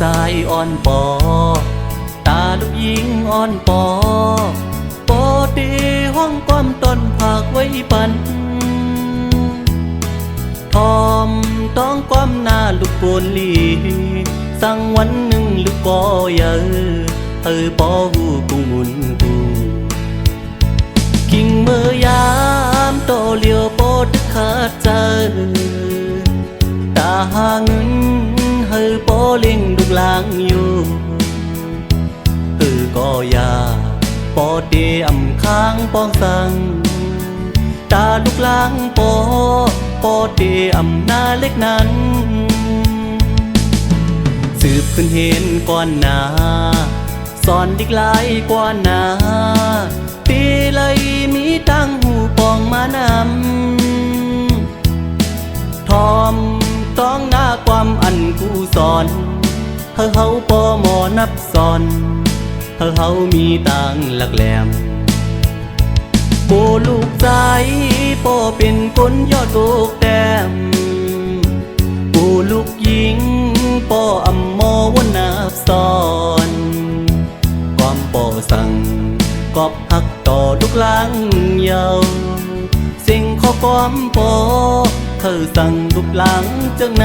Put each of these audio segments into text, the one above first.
ชายอ่อนปอตาลูกหญิงอ่อนปอปอตีห้องความต้นผากไว้ปันทอมต้องความหน้าลูกโกนลีสั่งวันหนึ่งลูกปอเยอะปอหูกุงมุนกุงกิ่งเมื่อยามโตเลียวปอดึกขาดใจตาหาเงินปอเล่งลูกลางอยู่ก็ยาปอเดอำค้างปองสังตาลูกลางปอเดอำนาเล็กนั้นสืบขึ้นเห็นก่อนหน้าสอนดิกหลายกว่าหน้าตีเลยมีตั้งหูปองมานำทอมต้องหน้าความอันกูสอนเฮาปอหมอนับสอนเฮามีตังหลักแหลมโปลูกใจโปเป็นคนยอดลูกแต้มโปลูกหญิงปออำมอวนนับสอนความปอสั่งกอบหักต่อลูกหลังเยาสิ่งข้อความปอสั่งลูกหลังจังไหน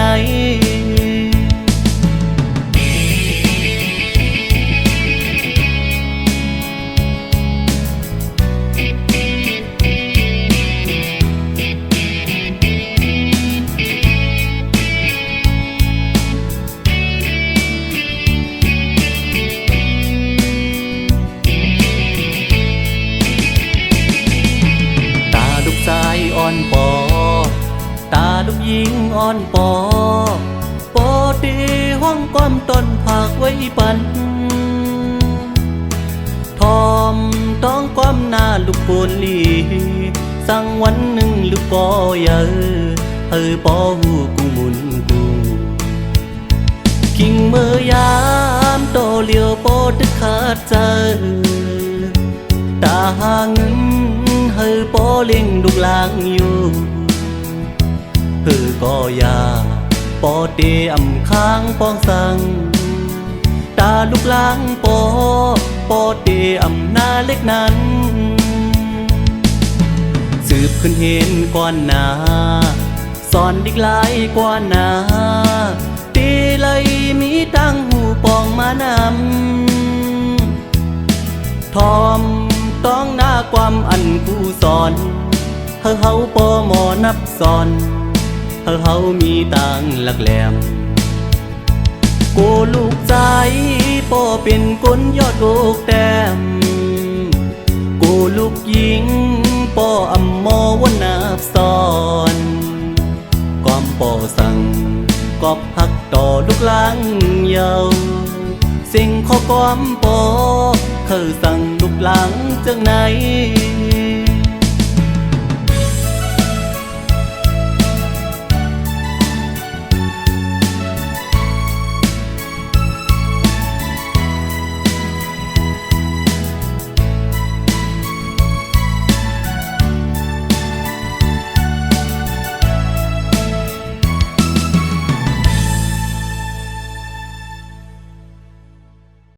อ่อนปอตาลูกหญิงอ่อนปอปอตีห้องความต้นผากไว้ปันทอมต้องความหน้าลูกโกนลีสั่งวันหนึ่งลูกปอเยอะปอหูกุงมุนกุงกิ่งเมื่อยามโตเลียวปอดึกขาดใจตาหาเงินปอเล่งลูกลางอยู่ก็ยาปอเดอำค้างปองสังตาลูกลางปอเดอำนาเล็กนั้นสืบขึ้นเห็นก่อนหน้าสอนดิกหลายกว่าหน้าตีเลยมีตั้งหูปองมานำทอมต้องหน้าความอันกูสอนเฮาปอหมอนับสอนเฮามีตังหลักแหลมโกลูกใจปอเป็นคนยอดลูกแต้มโกลูกหญิงปออำมอวนนับสอนความปอสั่งกอบหักต่อลูกหลังเยาสิ่งข้อความปอสั่งลูกหลังจังไหน